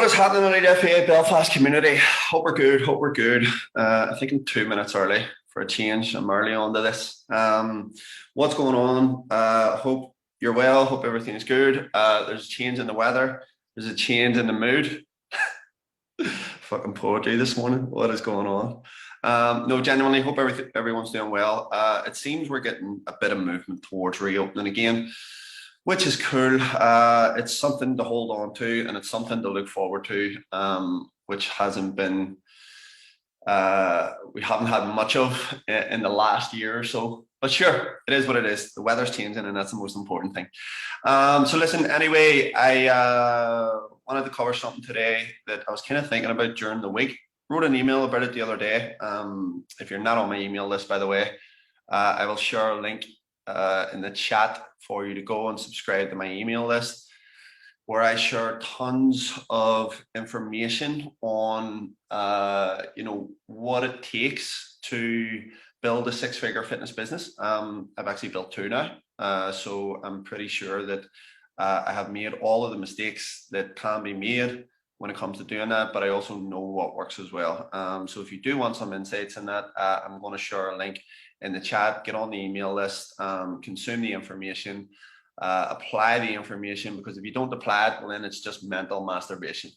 What is happening in the FA Belfast community? Hope we're good. Hope we're good. I think I'm 2 minutes early for a change. I'm early on to this. What's going on? Hope you're well. Hope everything's good. There's a change in the weather. There's a change in the mood. Fucking poetry this morning. What is going on? No, genuinely hope everyone's doing well. It seems we're getting a bit of movement towards reopening again, which is cool. It's something to hold on to, and it's something to look forward to, which hasn't been, we haven't had much of in the last year or so. But sure, it is what it is. The weather's changing, and that's the most important thing. So listen, anyway, I wanted to cover something today that I was kind of thinking about during the week. Wrote an email about it the other day. If you're not on my email list, by the way, I will share a link in the chat for you to go and subscribe to my email list, where I share tons of information on what it takes to build a six-figure fitness business. I've actually built two now, so I'm pretty sure that I have made all of the mistakes that can be made when it comes to doing that, but I also know what works as well. So if you do want some insights in that, I'm going to share a link in the chat. Get on the email list, consume the information, apply the information, because if you don't apply it, well, then it's just mental masturbation.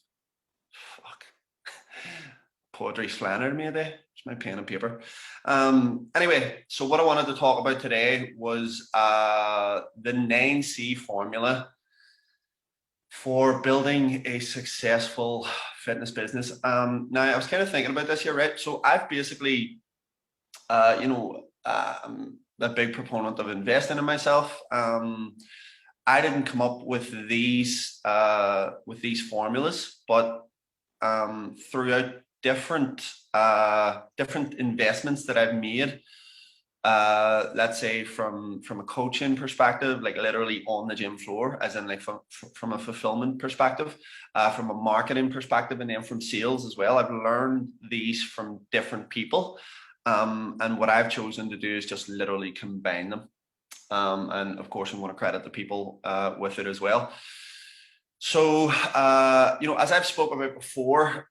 Fuck. Poetry's flying out of me today. It's my pen and paper. Anyway, so what I wanted to talk about today was the 9C formula for building a successful fitness business. Now, I was kind of thinking about this here, right? So I've basically, I'm a big proponent of investing in myself. I didn't come up with these formulas, but throughout different investments that I've made, let's say from a coaching perspective, like literally on the gym floor, as in like from a fulfillment perspective, from a marketing perspective, and then from sales as well. I've learned these from different people. And what I've chosen to do is just literally combine them. And of course, I'm going to credit the people with it as well. So, as I've spoken about before,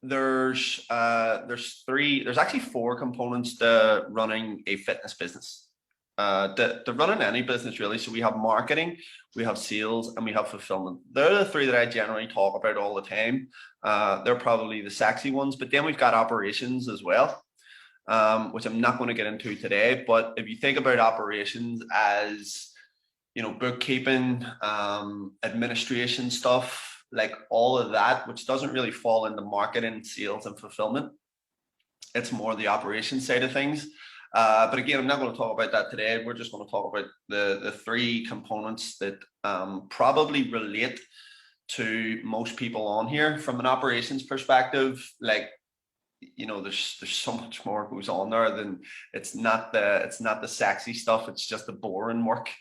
there's actually four components to running a fitness business. To running any business, really. So we have marketing, we have sales, and we have fulfillment. They're the three that I generally talk about all the time. They're probably the sexy ones, but then we've got operations as well, which I'm not going to get into today. But if you think about operations as, bookkeeping, administration stuff, like all of that, which doesn't really fall into marketing, sales, and fulfillment. It's more the operation side of things. But again, I'm not going to talk about that today. We're just going to talk about the three components that probably relate to most people on here. From an operations perspective, like, there's so much more goes on there than it's not the sexy stuff. It's just the boring work,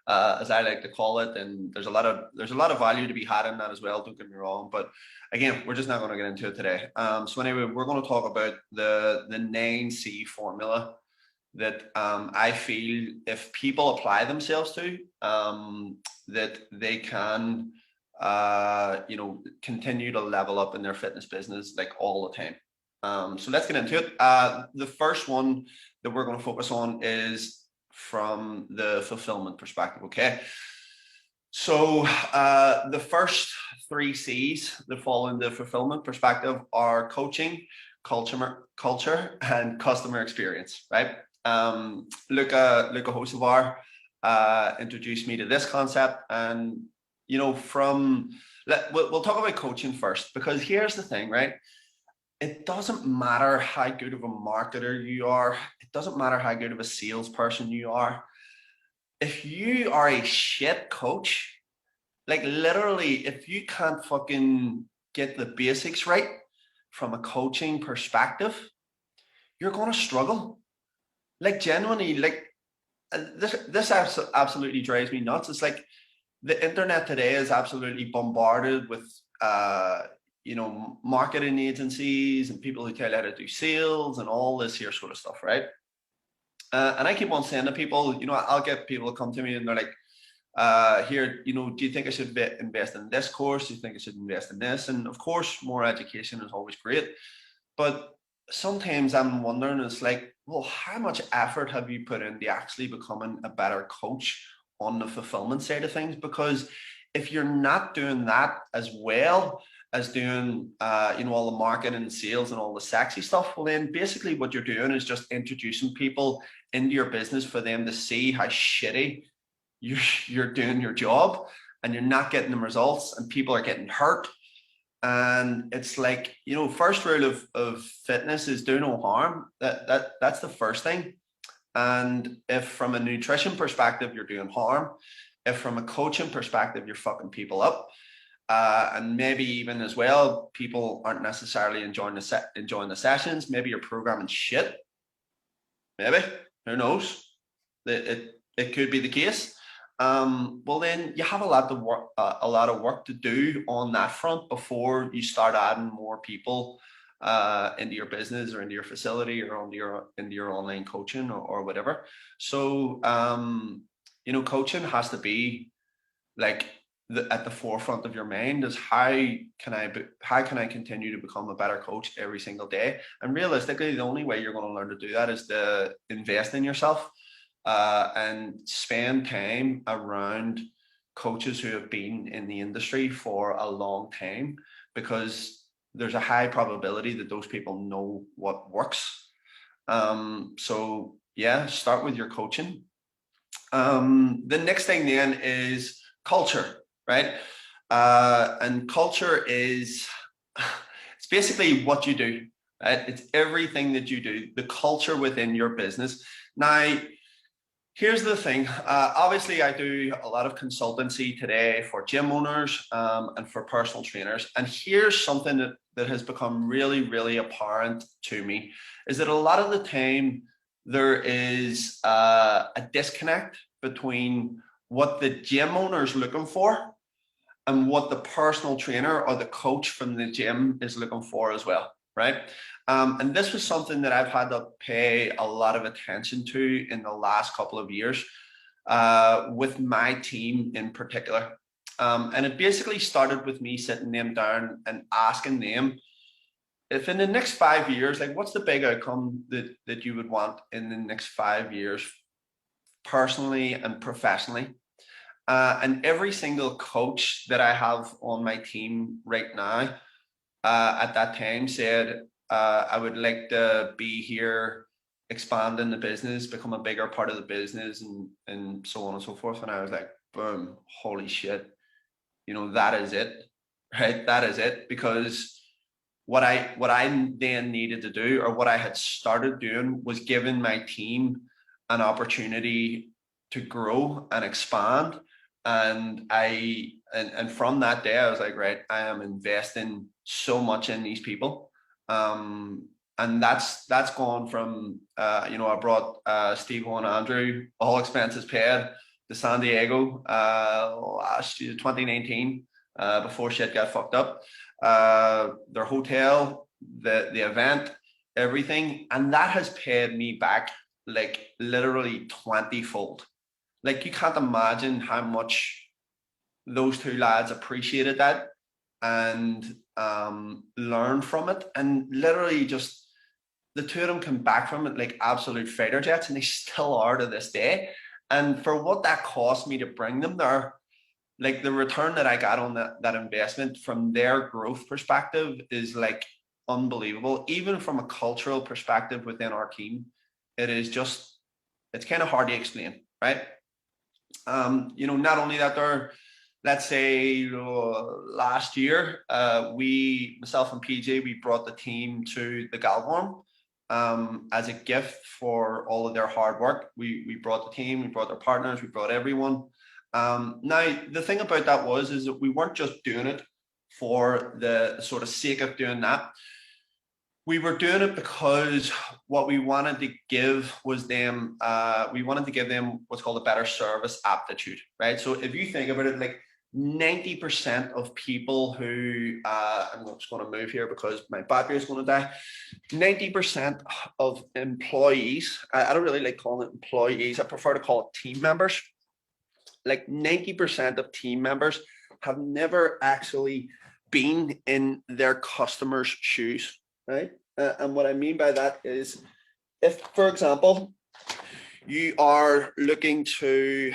as I like to call it. And there's a lot of value to be had in that as well. Don't get me wrong, but again, we're just not going to get into it today. So anyway, we're going to talk about the 9C formula that I feel if people apply themselves to, that they can, continue to level up in their fitness business like all the time. So let's get into it. The first one that we're going to focus on is from the fulfillment perspective. Okay. So the first three C's that fall into fulfillment perspective are coaching, culture, and customer experience, right? Luca Hosevar introduced me to this concept, and we'll talk about coaching first, because here's the thing, right? It doesn't matter how good of a marketer you are. It doesn't matter how good of a salesperson you are. If you are a shit coach, like literally, if you can't fucking get the basics right from a coaching perspective, you're going to struggle. Like genuinely, like this absolutely drives me nuts. It's like the internet today is absolutely bombarded with marketing agencies and people who tell you how to do sales and all this here sort of stuff, right? And I keep on saying to people, I'll get people to come to me and they're like, Here, you know, do you think I should invest in this course? Do you think I should invest in this? And of course, more education is always great. But sometimes I'm wondering, it's like, well, how much effort have you put into actually becoming a better coach on the fulfillment side of things? Because if you're not doing that as well as doing, you know, all the marketing and sales and all the sexy stuff, well, then basically what you're doing is just introducing people into your business for them to see how shitty you're doing your job, and you're not getting the results, and people are getting hurt. And it's like, you know, first rule of fitness is do no harm. That's the first thing. And if from a nutrition perspective you're doing harm, if from a coaching perspective you're fucking people up, and maybe even as well, people aren't necessarily enjoying the sessions. Maybe you're programming shit. Maybe, who knows? It could be the case. Well, then you have a lot of work to do on that front before you start adding more people into your business or into your facility or into your online coaching or whatever. So, you know, coaching has to be like at the forefront of your mind. Is how can I continue to become a better coach every single day? And realistically, the only way you're going to learn to do that is to invest in yourself, and spend time around coaches who have been in the industry for a long time, because there's a high probability that those people know what works. So yeah, start with your coaching. The next thing then is culture, right? And culture is, it's basically what you do, right? It's everything that you do, the culture within your business. Now, here's the thing. Obviously, I do a lot of consultancy today for gym owners, and for personal trainers. And here's something that has become really, really apparent to me, is that a lot of the time there is a disconnect between what the gym owner is looking for and what the personal trainer or the coach from the gym is looking for as well, right? And this was something that I've had to pay a lot of attention to in the last couple of years, with my team in particular. And it basically started with me sitting them down and asking them, if in the next 5 years, like, what's the big outcome that you would want in the next 5 years, personally and professionally? And every single coach that I have on my team right now, at that time said, I would like to be here, expanding the business, become a bigger part of the business, and so on and so forth. And I was like, boom, holy shit, you know, that is it, right? That is it. Because what I then needed to do, or what I had started doing, was giving my team an opportunity to grow and expand. And from that day, I was like, right, I am investing so much in these people. And that's gone from, you know, I brought Steve and Andrew, all expenses paid, to San Diego last year, 2019, before shit got fucked up. Their hotel, the event, everything, and that has paid me back like literally 20-fold. Like, you can't imagine how much those two lads appreciated that, and learned from it. And literally, just the two of them come back from it like absolute fighter jets, and they still are to this day. And for what that cost me to bring them there, like, the return that I got on that investment from their growth perspective is like unbelievable. Even from a cultural perspective within our team, it is just, it's kind of hard to explain, right? You know, not only that, there, let's say last year, myself and PJ, we brought the team to the Galworm, as a gift for all of their hard work. We brought the team, we brought their partners, we brought everyone. Now, the thing about that is that we weren't just doing it for the sort of sake of doing that. We were doing it because what we wanted to give was them, we wanted to give them what's called a better service aptitude, right? So if you think about it, like 90% of people who, I'm just going to move here because my battery is going to die. 90% of employees, I don't really like calling it employees, I prefer to call it team members. like 90% of team members have never actually been in their customer's shoes, right? And what I mean by that is, if, for example, you are looking to,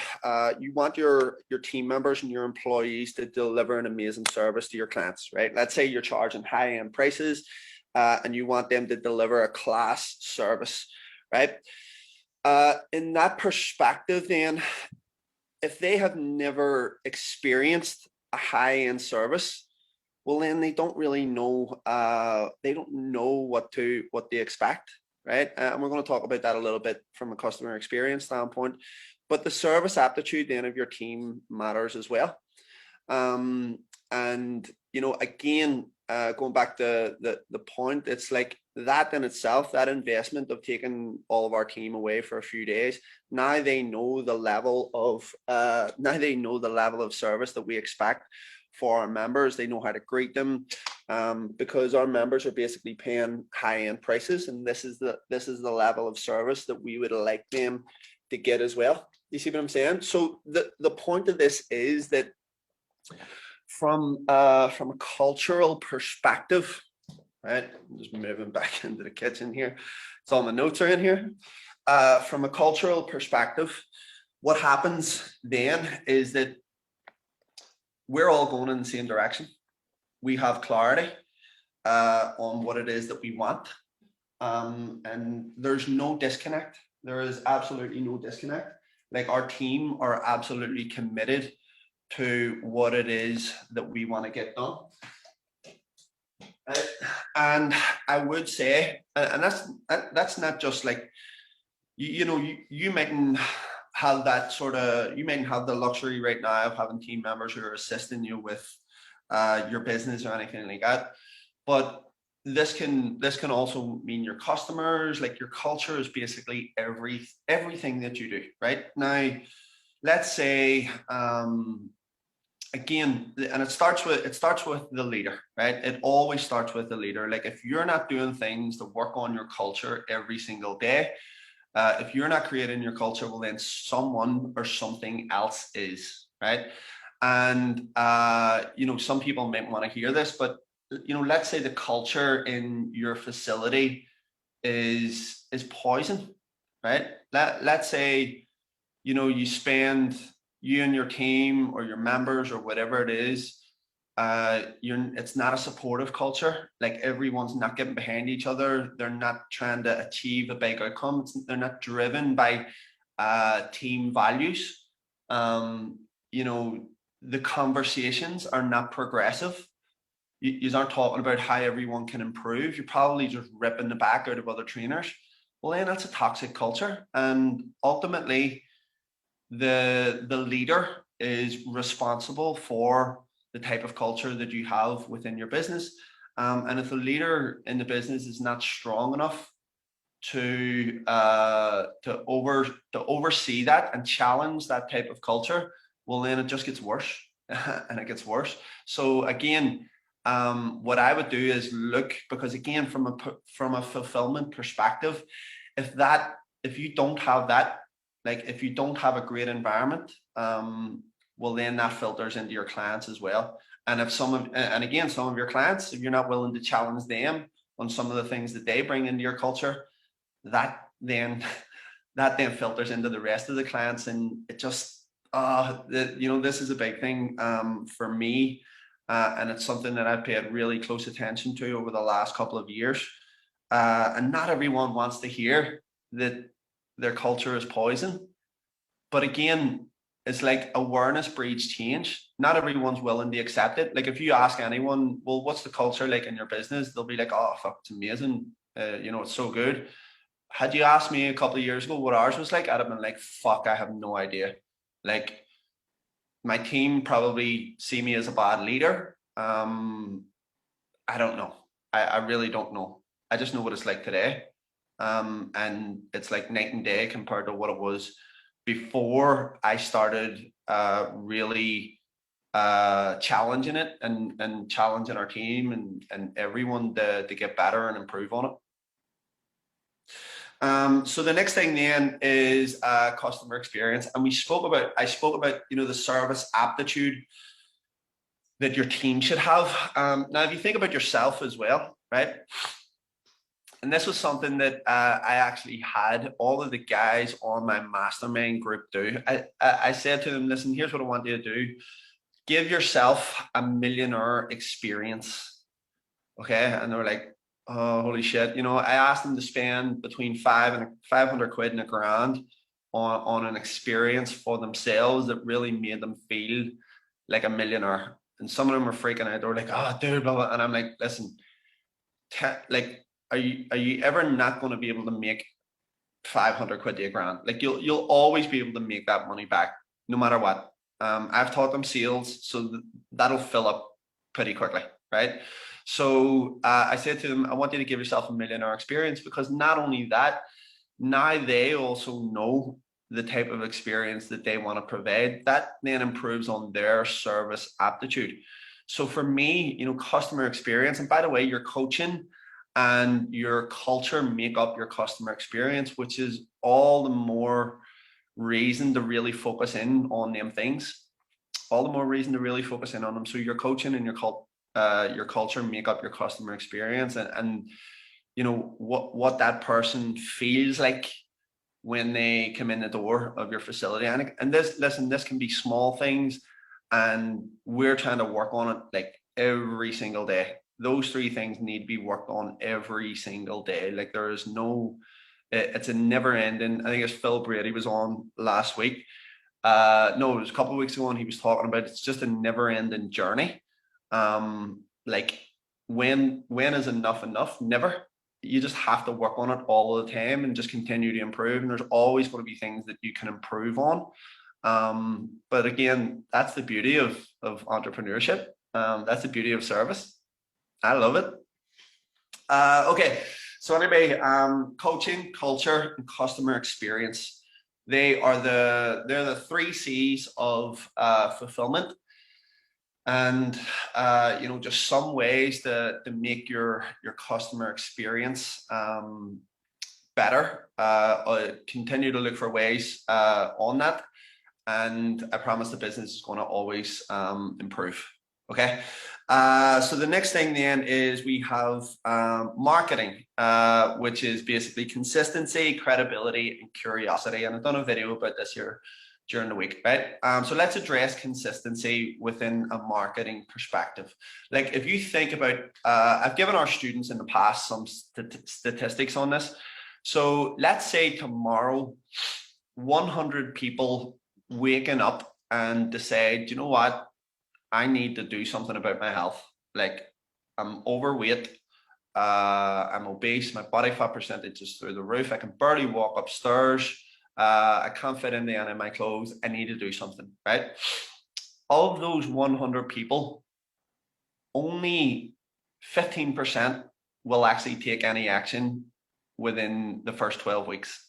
you want your team members and your employees to deliver an amazing service to your clients, right? Let's say you're charging high-end prices, and you want them to deliver a class service, right? In that perspective, then, if they have never experienced a high-end service, well, then they don't really know. They don't know what they expect, right? And we're going to talk about that a little bit from a customer experience standpoint. But the service aptitude then of your team matters as well. And again, going back to the point, it's like that in itself, that investment of taking all of our team away for a few days. Now they know the level of service that we expect for our members. They know how to greet them, because our members are basically paying high-end prices, and this is the level of service that we would like them to get as well. You see what I'm saying? So the point of this is that from a cultural perspective, right? I'm just moving back into the kitchen here. It's all my notes are in here. From a cultural perspective, what happens then is that we're all going in the same direction. We have clarity on what it is that we want, and there's no disconnect. There is absolutely no disconnect. Like, our team are absolutely committed to what it is that we want to get done. And I would say, and that's not just like, you mightn't have that sort of, you mightn't have the luxury right now of having team members who are assisting you with your business or anything like that. But this can also mean your customers. Like, your culture is basically everything that you do, right? Now, let's say, again, and it starts with the leader, right? It always starts with the leader. Like, if you're not doing things to work on your culture every single day, if you're not creating your culture, well, then someone or something else is, right? And some people might want to hear this, but let's say the culture in your facility is poison, right? Let's say you and your team or your members or whatever it is, it's not a supportive culture. Like, everyone's not getting behind each other. They're not trying to achieve a big outcome. They're not driven by team values. The conversations are not progressive. You aren't talking about how everyone can improve. You're probably just ripping the back out of other trainers. Well, then that's a toxic culture. And ultimately, the leader is responsible for the type of culture that you have within your business. And if the leader in the business is not strong enough to oversee that and challenge that type of culture, well, then it just gets worse. And it gets worse. So again, what I would do is look, because again, from a fulfillment perspective, if you don't have that, like, if you don't have a great environment, well, then that filters into your clients as well. And if some of your clients, if you're not willing to challenge them on some of the things that they bring into your culture, that then filters into the rest of the clients. And it just, this is a big thing for me. And it's something that I've paid really close attention to over the last couple of years. And not everyone wants to hear that their culture is poison. But again, it's like awareness breeds change. Not everyone's willing to accept it. Like, if you ask anyone, well, what's the culture like in your business? They'll be like, oh, fuck, it's amazing. It's so good. Had you asked me a couple of years ago what ours was like, I'd have been like, fuck, I have no idea. Like, my team probably see me as a bad leader. I don't know. I really don't know. I just know what it's like today. And it's like night and day compared to what it was before I started really challenging it and challenging our team and everyone to get better and improve on it. So the next thing then is customer experience, and I spoke about the service aptitude that your team should have. Now, if you think about yourself as well, right? And this was something that I actually had all of the guys on my mastermind group do. I said to them, listen, here's what I want you to do. Give yourself a millionaire experience. Okay. And they were like, oh, holy shit. I asked them to spend between 500 quid and a grand on an experience for themselves that really made them feel like a millionaire. And some of them were freaking out. They were like, oh, dude, blah, blah. And I'm like, listen, like, are you ever not going to be able to make 500 quid to a grand? Like you'll always be able to make that money back no matter what. I've taught them sales, so that'll fill up pretty quickly, right? So I said to them, I want you to give yourself a millionaire experience, because not only that, now they also know the type of experience that they want to provide. That then improves on their service aptitude. So for me, customer experience, and by the way, your coaching and your culture make up your customer experience, which is all the more reason to really focus in on them things. All the more reason to really focus in on them. So your coaching and your culture make up your customer experience, and what that person feels like when they come in the door of your facility. And this can be small things, and we're trying to work on it like every single day. Those three things need to be worked on every single day. Like there is no, it's a never ending. I think it's Phil Brady was on last week. No, it was a couple of weeks ago, and he was talking about it's just a never ending journey. Like when is enough? Never. You just have to work on it all the time and just continue to improve. And there's always going to be things that you can improve on. But again, that's the beauty of entrepreneurship. That's the beauty of service. I love it. Okay, so anyway, coaching, culture, and customer experience. They're the three C's of fulfillment. And just some ways to make your customer experience better. Continue to look for ways on that, and I promise the business is going to always improve. Okay. So the next thing then is we have marketing, which is basically consistency, credibility, and curiosity. And I've done a video about this here during the week, right? So let's address consistency within a marketing perspective. Like if you think about, I've given our students in the past some statistics on this. So let's say tomorrow, 100 people waking up and decide, you know what? I need to do something about my health. Like I'm overweight, I'm obese, my body fat percentage is through the roof. I can barely walk upstairs. I can't fit into any of my clothes. I need to do something, right? Of those 100 people, only 15% will actually take any action within the first 12 weeks.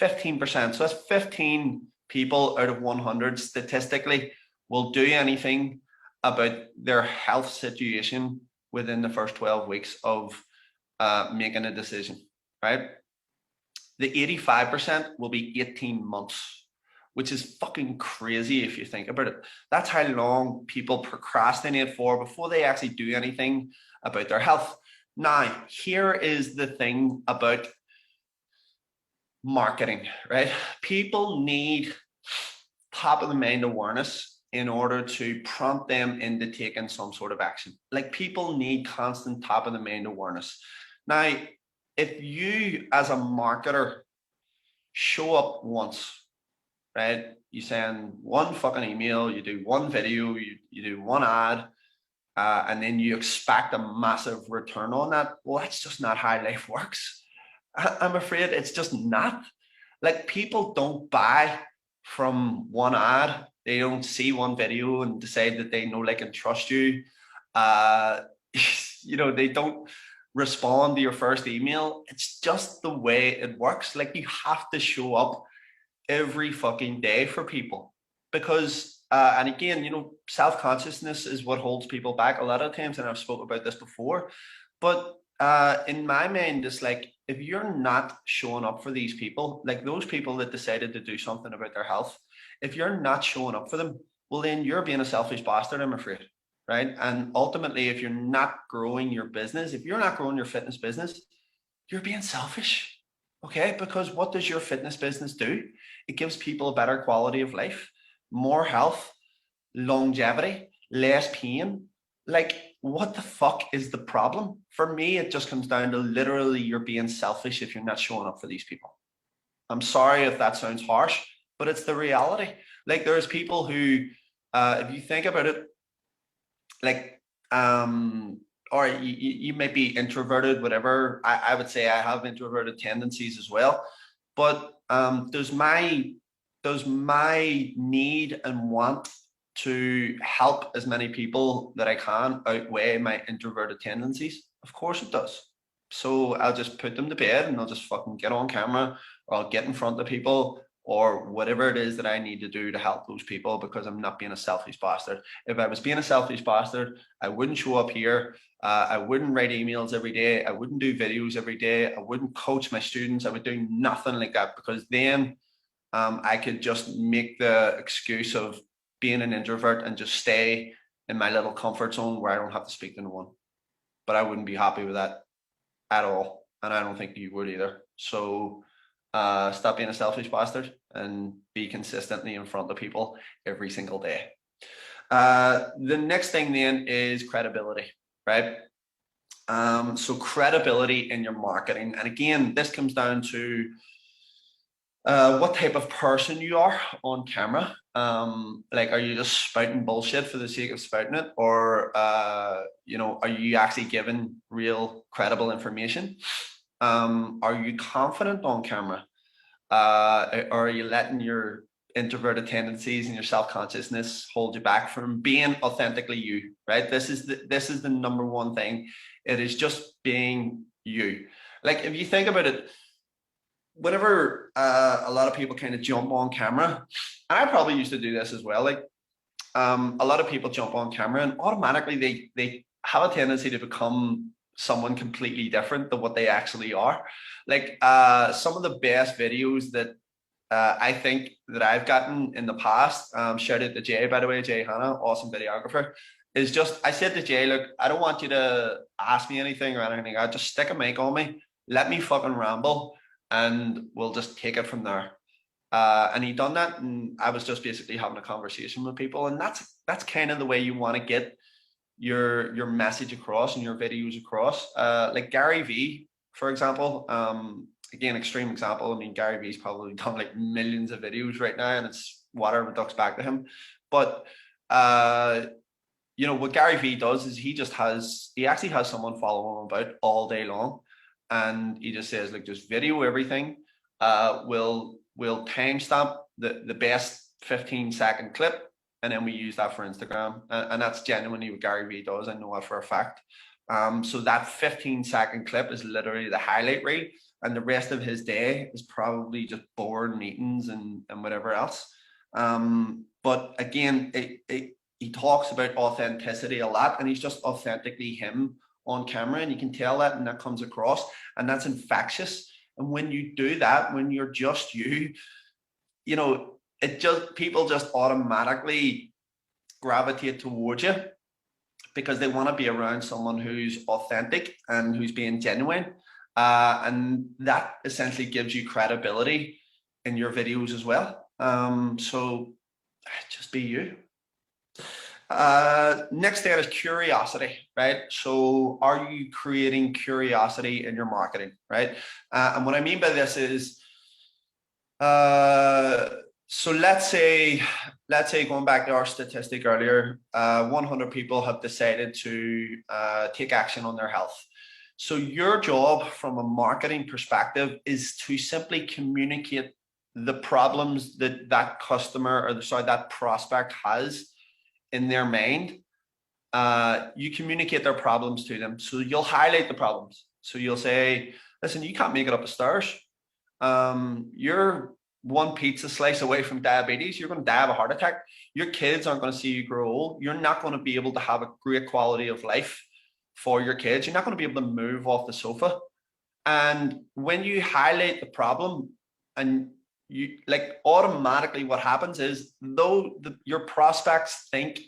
15%. So that's 15 people out of 100 statistically will do anything about their health situation within the first 12 weeks of making a decision, right? The 85% will be 18 months, which is fucking crazy if you think about it. That's how long people procrastinate for before they actually do anything about their health. Now, here is the thing about marketing, right? People need top of the mind awareness in order to prompt them into taking some sort of action. Like people need constant top of the mind awareness. Now, if you as a marketer show up once, right? You send one fucking email, you do one video, you do one ad, and then you expect a massive return on that. Well, that's just not how life works. I'm afraid it's just not. Like people don't buy from one ad. They don't see one video and decide that they know, like, and trust you. They don't respond to your first email. It's just the way it works. Like you have to show up every fucking day for people because, and again, self-consciousness is what holds people back a lot of times. And I've spoken about this before, but in my mind, it's like, if you're not showing up for these people, like those people that decided to do something about their health, if you're not showing up for them, well, then you're being a selfish bastard, I'm afraid. Right. And ultimately, if you're not growing your business, if you're not growing your fitness business, you're being selfish. Okay. Because what does your fitness business do? It gives people a better quality of life, more health, longevity, less pain. Like, what the fuck is the problem? For me, it just comes down to literally you're being selfish if you're not showing up for these people. I'm sorry if that sounds harsh, but it's the reality. Like, there's people who, if you think about it, like, or you may be introverted, whatever. I would say I have introverted tendencies as well, but does my need and want to help as many people that I can outweigh my introverted tendencies? Of course it does. So I'll just put them to bed and I'll just fucking get on camera, or I'll get in front of people, or whatever it is that I need to do to help those people, because I'm not being a selfish bastard. If I was being a selfish bastard, I wouldn't show up here. I wouldn't write emails every day. I wouldn't do videos every day. I wouldn't coach my students. I would do nothing like that, because then I could just make the excuse of being an introvert and just stay in my little comfort zone where I don't have to speak to no one. But I wouldn't be happy with that at all. And I don't think you would either. So stop being a selfish bastard and be consistently in front of people every single day. The next thing then is credibility, right? So credibility in your marketing. And again, this comes down to what type of person you are on camera. Like, are you just spouting bullshit for the sake of spouting it? Or, are you actually giving real credible information? Are you confident on camera? Or are you letting your introverted tendencies and your self-consciousness hold you back from being authentically you, right? This is the number one thing. It is just being you. Like, if you think about it, whenever a lot of people kind of jump on camera, and I probably used to do this as well, like a lot of people jump on camera and automatically they have a tendency to become someone completely different than what they actually are. Like some of the best videos that I think that I've gotten in the past, shout out to Jay, by the way, Jay Hanna, awesome videographer, is just, I said to Jay, look, I don't want you to ask me anything or anything. I just stick a mic on me, let me fucking ramble, and we'll just take it from there. And he done that, and I was just basically having a conversation with people, and that's kind of the way you want to get your message across and your videos across. Like Gary V, for example, again, extreme example. I mean, Gary V's probably done like millions of videos right now, and it's whatever ducks back to him. But what Gary V does is he actually has someone follow him about all day long, and he just says, like, just video everything. We'll timestamp the best 15-second clip, and then we use that for Instagram. And that's genuinely what Gary Vee does. I know that for a fact. So that 15-second clip is literally the highlight reel, and the rest of his day is probably just board meetings and whatever else. But again, he talks about authenticity a lot, and he's just authentically him on camera, and you can tell that, and that comes across, and that's infectious. And when you do that, when you're just you, people just automatically gravitate towards you because they want to be around someone who's authentic and who's being genuine. And that essentially gives you credibility in your videos as well. So just be you. Next thing is curiosity, right? So are you creating curiosity in your marketing, right? And what I mean by this is, so let's say going back to our statistic earlier, 100 people have decided to take action on their health. So your job from a marketing perspective is to simply communicate the problems that customer, or that prospect has in their mind. You communicate their problems to them. So you'll highlight the problems. So you'll say, listen, you can't make it up the stairs. You're one pizza slice away from diabetes. You're going to die of a heart attack. Your kids aren't going to see you grow old. You're not going to be able to have a great quality of life for your kids. You're not going to be able to move off the sofa. And when you highlight the problem, and you like, automatically what happens is, though your prospects think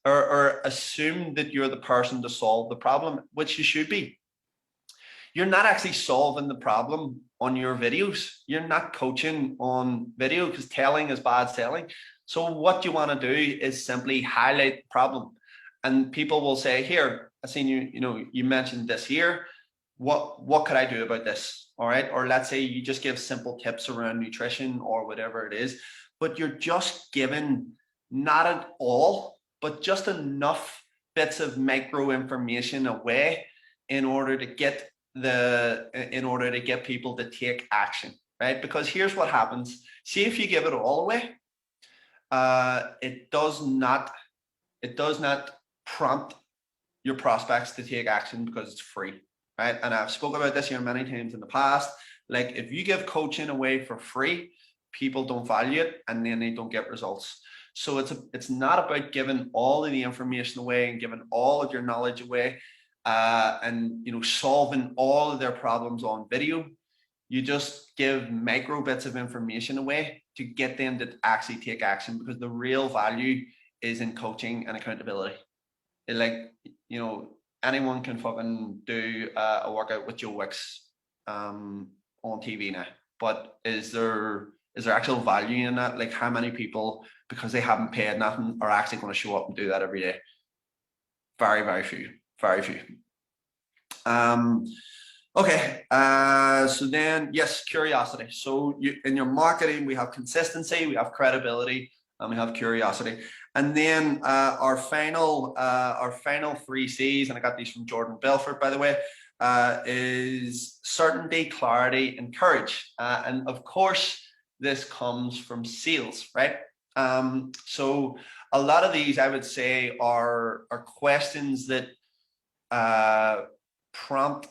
or assume that you're the person to solve the problem, which you should be, you're not actually solving the problem on your videos. You're not coaching on video, because telling is bad selling. So what you want to do is simply highlight the problem, and people will say, here, I seen you mentioned this here. What could I do about this? All right. Or let's say you just give simple tips around nutrition or whatever it is, but you're just giving not at all, but just enough bits of micro information away in order to get people to take action, right? Because here's what happens. See, if you give it all away, it does not prompt your prospects to take action, because it's free, right? And I've spoken about this here many times in the past. Like, if you give coaching away for free, people don't value it, and then they don't get results. So it's not about giving all of the information away and giving all of your knowledge away, and solving all of their problems on video. You just give micro bits of information away to get them to actually take action, because the real value is in coaching and accountability. Anyone can fucking do a workout with Joe Wicks on TV now, but is there actual value in that? Like, how many people, because they haven't paid nothing, are actually going to show up and do that every day? Very, very few. Very few. Okay. So then, yes, curiosity. So in your marketing, we have consistency, we have credibility, and we have curiosity. And then our final 3 C's, and I got these from Jordan Belfort, by the way, is certainty, clarity, and courage. And of course, this comes from sales, right? So a lot of these, I would say, are questions that prompt,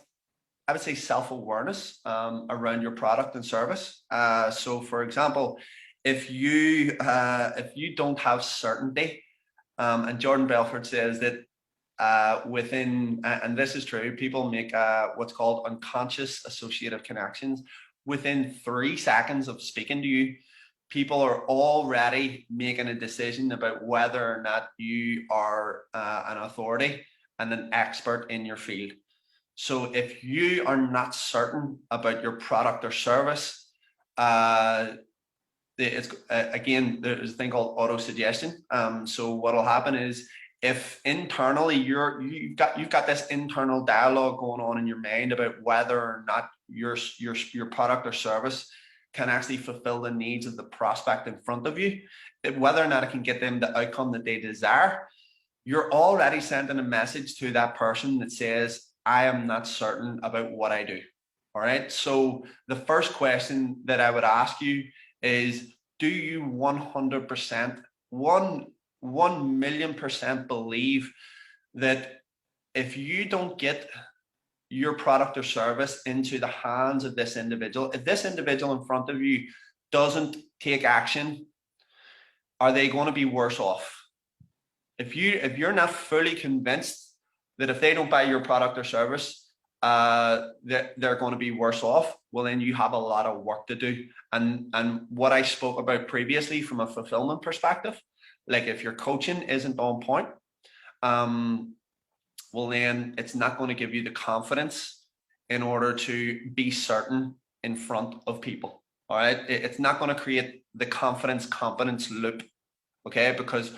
I would say, self-awareness around your product and service. So for example, if you don't have certainty, and Jordan Belfort says that within, and this is true, people make what's called unconscious associative connections. Within 3 seconds of speaking to you, people are already making a decision about whether or not you are an authority and an expert in your field. So if you are not certain about your product or service, again, there's a thing called auto suggestion. So what will happen is, if internally you've got this internal dialogue going on in your mind about whether or not your product or service can actually fulfill the needs of the prospect in front of you, whether or not it can get them the outcome that they desire, you're already sending a message to that person that says, I am not certain about what I do. All right. So the first question that I would ask you is, do you 100%, 1,000,000% believe that if you don't get your product or service into the hands of this individual, if this individual in front of you doesn't take action, are they going to be worse off? If you're not fully convinced that if they don't buy your product or service, that they're going to be worse off, well, then you have a lot of work to do. And what I spoke about previously from a fulfillment perspective, like, if your coaching isn't on point, well, then it's not going to give you the confidence in order to be certain in front of people. All right. It's not going to create the confidence competence loop. Okay. Because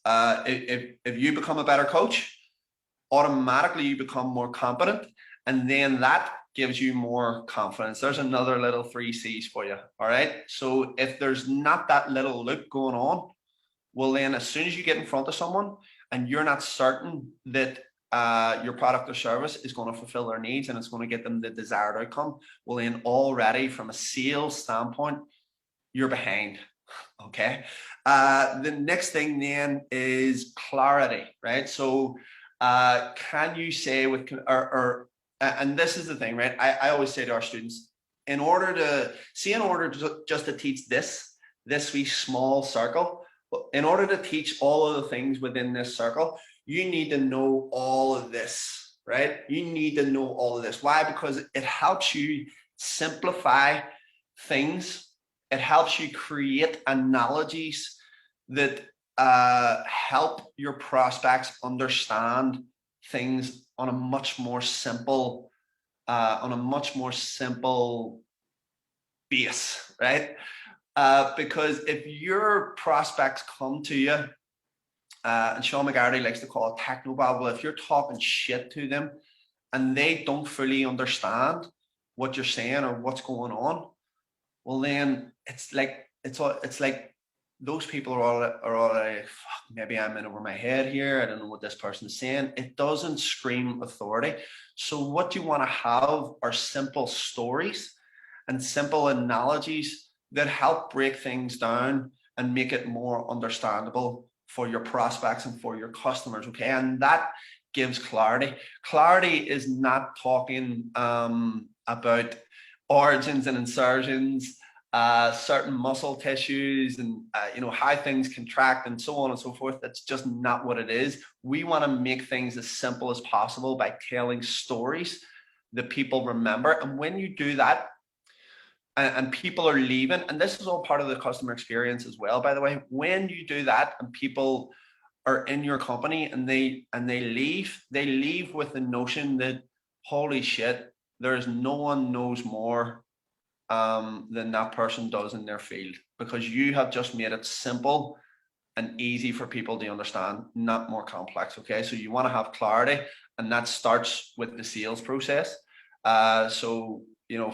if you become a better coach, automatically you become more competent, and then that gives you more confidence. There's another little 3 C's for you. All right. So if there's not that little loop going on, well, then as soon as you get in front of someone and you're not certain that your product or service is going to fulfill their needs and it's going to get them the desired outcome, well, then already from a sales standpoint, you're behind. Okay. The next thing then is clarity, right? So can you say with, and this is the thing, right? I always say to our students, in order just to teach this wee small circle, in order to teach all of the things within this circle, you need to know all of this right? You need to know all of this. Why? Because it helps you simplify things. It helps you create analogies that help your prospects understand things on a much more simple base, right? Because if your prospects come to you, and Sean McGarry likes to call it technobabble, if you're talking shit to them and they don't fully understand what you're saying or what's going on, well then it's like those people are all like, fuck, maybe I'm in over my head here. I don't know what this person is saying. It doesn't scream authority. So what you want to have are simple stories and simple analogies that help break things down and make it more understandable for your prospects and for your customers. Okay, and that gives clarity. Clarity is not talking about origins and insertions, certain muscle tissues, and how things contract and so on and so forth. That's just not what it is. We want to make things as simple as possible by telling stories that people remember. And when you do that, and people are leaving, and this is all part of the customer experience as well, by the way, when you do that and people are in your company and they leave with the notion that, holy shit, there's no one knows more than that person does in their field, because you have just made it simple and easy for people to understand, not more complex. Okay, so you want to have clarity, and that starts with the sales process. So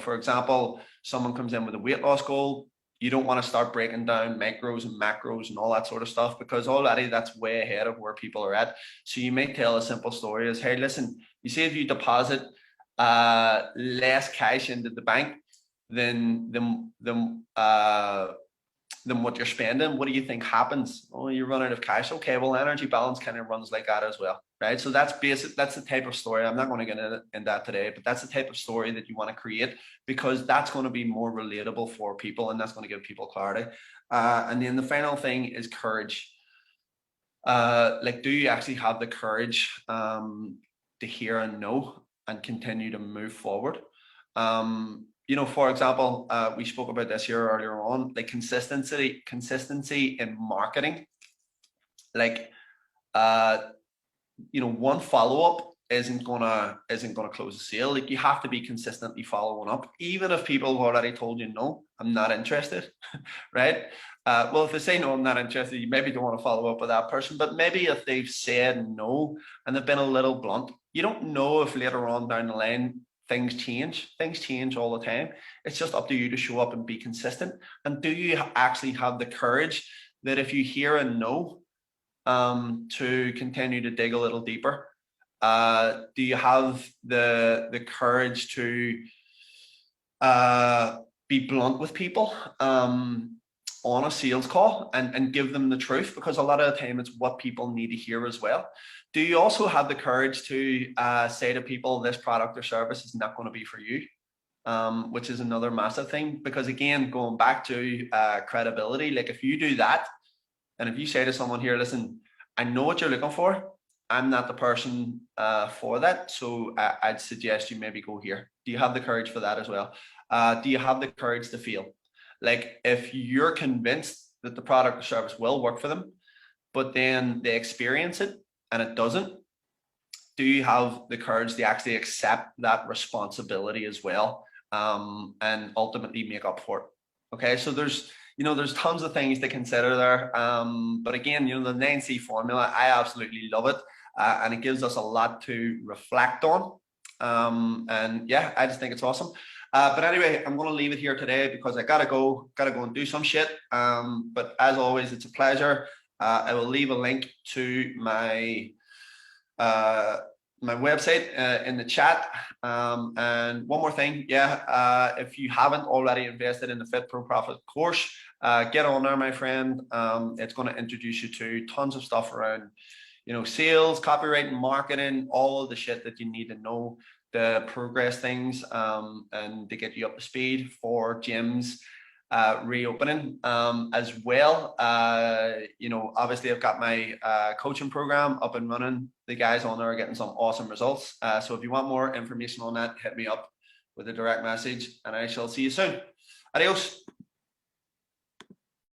for example, someone comes in with a weight loss goal. You don't want to start breaking down micros and macros and all that sort of stuff, because already that's way ahead of where people are at. So you may tell a simple story as, hey, listen, you see, if you deposit less cash into the bank than what you're spending, what do you think happens? Oh, you run out of cash. Okay, well, energy balance kind of runs like that as well, right? So that's basic. That's the type of story. I'm not going to get in that today, but that's the type of story that you want to create, because that's going to be more relatable for people, and that's going to give people clarity. And then the final thing is courage. Do you actually have the courage to hear and know and continue to move forward? For example, we spoke about this here earlier on, like consistency in marketing. One follow-up isn't gonna close a sale. Like, you have to be consistently following up, even if people have already told you, no, I'm not interested, right? Well, if they say no, I'm not interested, you maybe don't want to follow up with that person. But maybe if they've said no and they've been a little blunt, you don't know if later on down the line things change all the time. It's just up to you to show up and be consistent. And do you actually have the courage that if you hear a no, to continue to dig a little deeper? Do you have the courage to be blunt with people on a sales call and give them the truth? Because a lot of the time it's what people need to hear as well. Do you also have the courage to say to people, this product or service is not going to be for you? Which is another massive thing, because again, going back to credibility, like if you do that, and if you say to someone here, listen, I know what you're looking for, I'm not the person for that, so I'd suggest you maybe go here. Do you have the courage for that as well? Do you have the courage to fail? Like, if you're convinced that the product or service will work for them, but then they experience it and it doesn't, do you have the courage to actually accept that responsibility as well, and ultimately make up for it? Okay, so there's tons of things to consider there. But again, the 9C formula, I absolutely love it, and it gives us a lot to reflect on. And yeah, I just think it's awesome. But anyway, I'm going to leave it here today because I gotta go and do some shit. But as always, it's a pleasure. I will leave a link to my website in the chat. And one more thing, if you haven't already invested in the Fit Pro Profit course, get on there, my friend. It's going to introduce you to tons of stuff around sales, copywriting, marketing, all of the shit that you need to know to progress things, and to get you up to speed for gyms reopening as well. Obviously I've got my coaching program up and running. The guys on there are getting some awesome results. So if you want more information on that, hit me up with a direct message, and I shall see you soon. Adios.